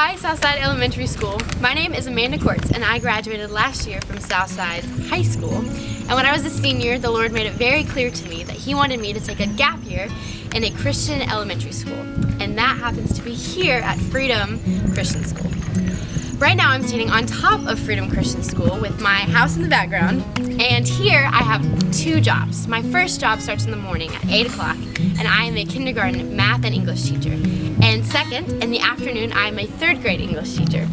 Hi, Southside Elementary School. My name is Amanda Courts, and I graduated last year from Southside High School. And when I was a senior, the Lord made it very clear to me that He wanted me to take a gap year in a Christian elementary school. And that happens to be here at Freedom Christian School. Right now I'm standing on top of Freedom Christian School with my house in the background. And here I have two jobs. My first job starts in the morning at 8 o'clock, and I am a kindergarten math and English teacher. And second, in the afternoon, I am a third grade English teacher.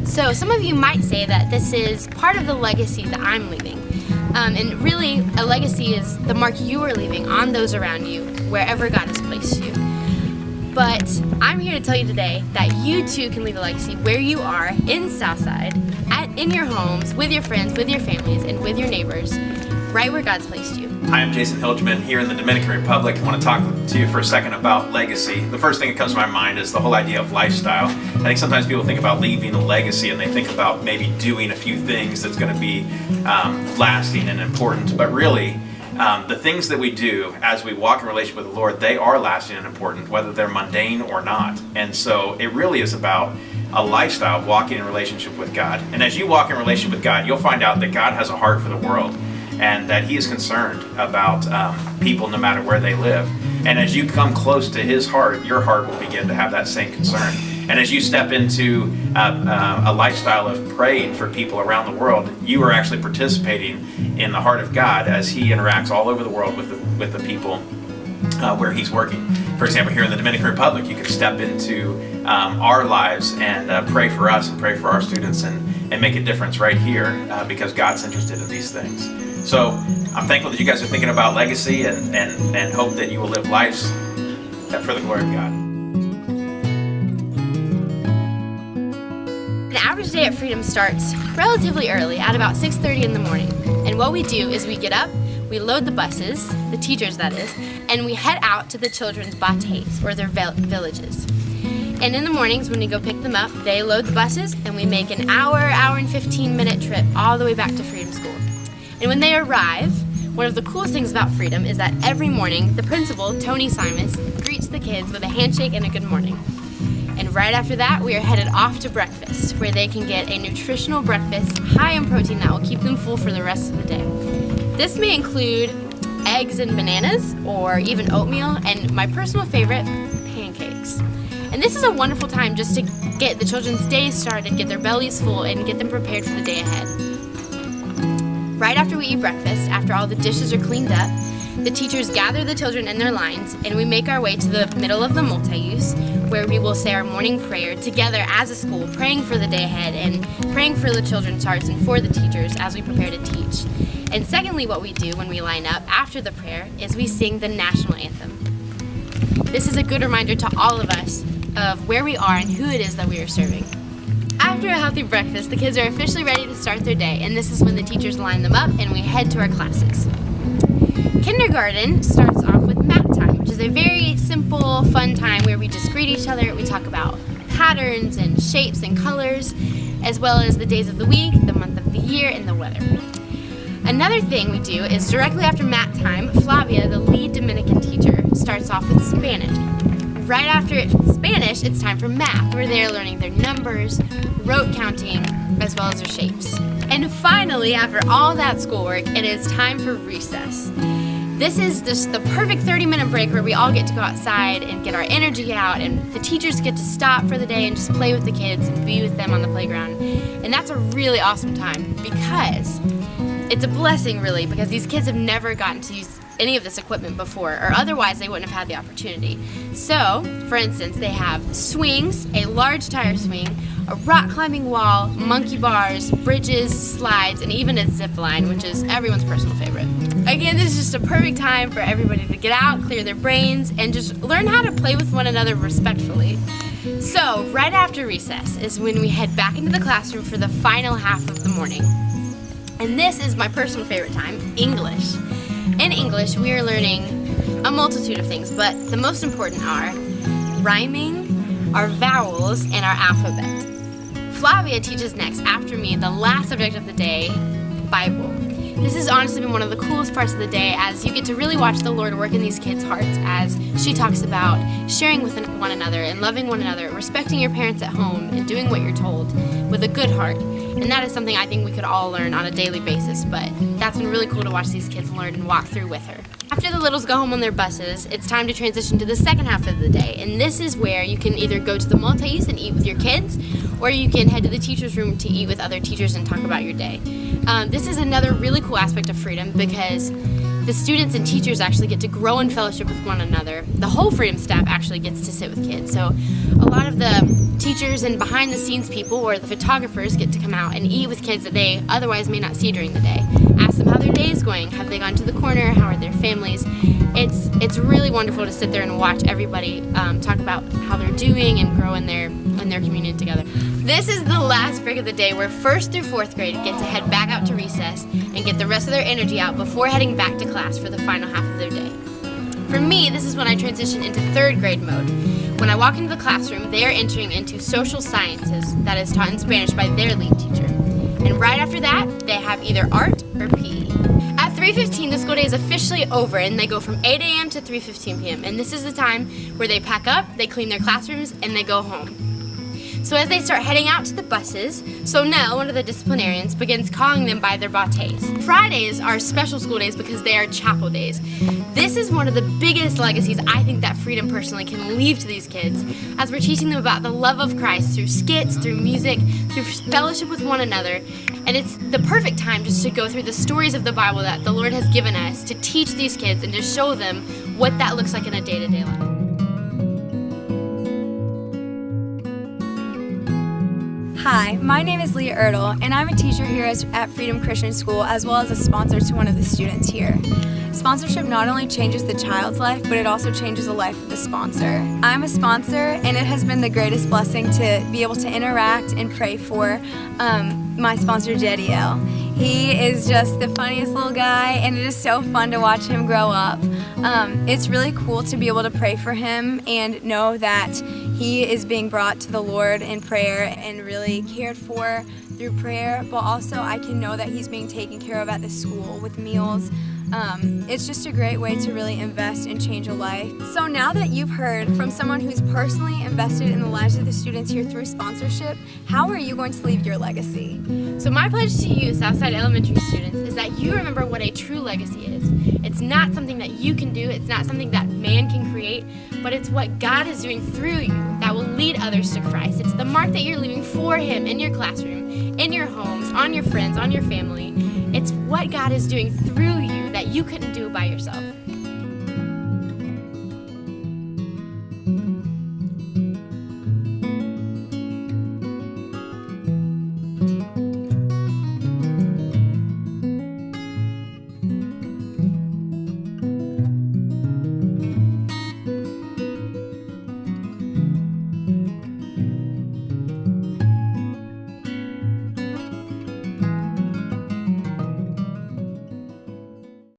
So some of you might say that this is part of the legacy that I'm leaving. And really, a legacy is the mark you are leaving on those around you, wherever God has placed you. But I'm here to tell you today that you too can leave a legacy where you are in Southside, in your homes, with your friends, with your families, and with your neighbors, right where God's placed you. Hi, I'm Jason Hilgeman here in the Dominican Republic. I want to talk to you for a second about legacy. The first thing that comes to my mind is the whole idea of lifestyle. I think sometimes people think about leaving a legacy and they think about maybe doing a few things that's going to be lasting and important, but really, the things that we do as we walk in relationship with the Lord, they are lasting and important, whether they're mundane or not. And so it really is about a lifestyle of walking in relationship with God. And as you walk in relationship with God, you'll find out that God has a heart for the world and that He is concerned about people no matter where they live. And as you come close to His heart, your heart will begin to have that same concern. And as you step into a lifestyle of praying for people around the world, you are actually participating in the heart of God as He interacts all over the world with the people where He's working. For example, here in the Dominican Republic, you can step into our lives and pray for us and pray for our students and make a difference right here because God's interested in these things. So I'm thankful that you guys are thinking about legacy and hope that you will live lives for the glory of God. An average day at Freedom starts relatively early, at about 6:30 in the morning. And what we do is we get up, we load the buses, the teachers that is, and we head out to the children's bateys, or their villages. And in the mornings when we go pick them up, they load the buses and we make an hour and 15-minute trip all the way back to Freedom School. And when they arrive, one of the coolest things about Freedom is that every morning the principal, Tony Simus, greets the kids with a handshake and a good morning. And right after that, we are headed off to breakfast, where they can get a nutritional breakfast high in protein that will keep them full for the rest of the day. This may include eggs and bananas, or even oatmeal, and my personal favorite, pancakes. And this is a wonderful time just to get the children's day started, get their bellies full, and get them prepared for the day ahead. Right after we eat breakfast, after all the dishes are cleaned up, the teachers gather the children in their lines, and we make our way to the middle of the multi-use, where we will say our morning prayer together as a school, praying for the day ahead and praying for the children's hearts and for the teachers as we prepare to teach. And secondly, what we do when we line up after the prayer is we sing the national anthem. This is a good reminder to all of us of where we are and who it is that we are serving. After a healthy breakfast, the kids are officially ready to start their day, and this is when the teachers line them up and we head to our classes. Kindergarten starts off with math time, which is a very simple, fun time where we just greet each other. We talk about patterns and shapes and colors, as well as the days of the week, the month of the year, and the weather. Another thing we do is directly after math time, Flavia, the lead Dominican teacher, starts off with Spanish. Right after Spanish, it's time for math, where they are learning their numbers, rote counting, as well as their shapes. And finally, after all that schoolwork, it is time for recess. This is just the perfect 30-minute break where we all get to go outside and get our energy out, and the teachers get to stop for the day and just play with the kids and be with them on the playground. And that's a really awesome time because it's a blessing, really, because these kids have never gotten to use any of this equipment before, or otherwise they wouldn't have had the opportunity. So, for instance, they have swings, a large tire swing, a rock climbing wall, monkey bars, bridges, slides, and even a zip line, which is everyone's personal favorite. Again, this is just a perfect time for everybody to get out, clear their brains, and just learn how to play with one another respectfully. So, right after recess is when we head back into the classroom for the final half of the morning. And this is my personal favorite time, English. In English, we are learning a multitude of things, but the most important are rhyming, our vowels, and our alphabet. Flavia teaches next after me the last subject of the day, Bible. This has honestly been one of the coolest parts of the day, as you get to really watch the Lord work in these kids' hearts as she talks about sharing with one another and loving one another, respecting your parents at home and doing what you're told with a good heart. And that is something I think we could all learn on a daily basis, but that's been really cool to watch these kids learn and walk through with her. After the littles go home on their buses, it's time to transition to the second half of the day, and this is where you can either go to the multi-use and eat with your kids, or you can head to the teacher's room to eat with other teachers and talk about your day. This is another really cool aspect of Freedom because the students and teachers actually get to grow in fellowship with one another. The whole Freedom staff actually gets to sit with kids. So a lot of the teachers and behind the scenes people or the photographers get to come out and eat with kids that they otherwise may not see during the day. Ask them how their day is going. Have they gone to the corner? How are their families? It's really wonderful to sit there and watch everybody talk about how they're doing and grow in their communion together. This is the last break of the day where 1st through 4th grade get to head back out to recess and get the rest of their energy out before heading back to class for the final half of their day. For me, this is when I transition into 3rd grade mode. When I walk into the classroom, they are entering into social sciences that is taught in Spanish by their lead teacher. And right after that, they have either art or PE. At 3:15, the school day is officially over and they go from 8 a.m. to 3:15 p.m. And this is the time where they pack up, they clean their classrooms, and they go home. So as they start heading out to the buses, so Nell, one of the disciplinarians, begins calling them by their bates. Fridays are special school days because they are chapel days. This is one of the biggest legacies I think that Freedom personally can leave to these kids, as we're teaching them about the love of Christ through skits, through music, through fellowship with one another. And it's the perfect time just to go through the stories of the Bible that the Lord has given us to teach these kids and to show them what that looks like in a day-to-day life. Hi, my name is Leah Ertl, and I'm a teacher here at Freedom Christian School, as well as a sponsor to one of the students here. Sponsorship not only changes the child's life, but it also changes the life of the sponsor. I'm a sponsor, and it has been the greatest blessing to be able to interact and pray for my sponsor, Jediel. He is just the funniest little guy, and it is so fun to watch him grow up. It's really cool to be able to pray for him and know that he is being brought to the Lord in prayer and really cared for through prayer, but also I can know that he's being taken care of at the school with meals. It's just a great way to really invest and change a life. So now that you've heard from someone who's personally invested in the lives of the students here through sponsorship, how are you going to leave your legacy? So my pledge to you, Southside Elementary students, is that you remember what a true legacy is. It's not something that you can do, it's not something that man can create, but it's what God is doing through you that will lead others to Christ. It's the mark that you're leaving for Him in your classroom, in your homes, on your friends, on your family. It's what God is doing through you that you couldn't do by yourself.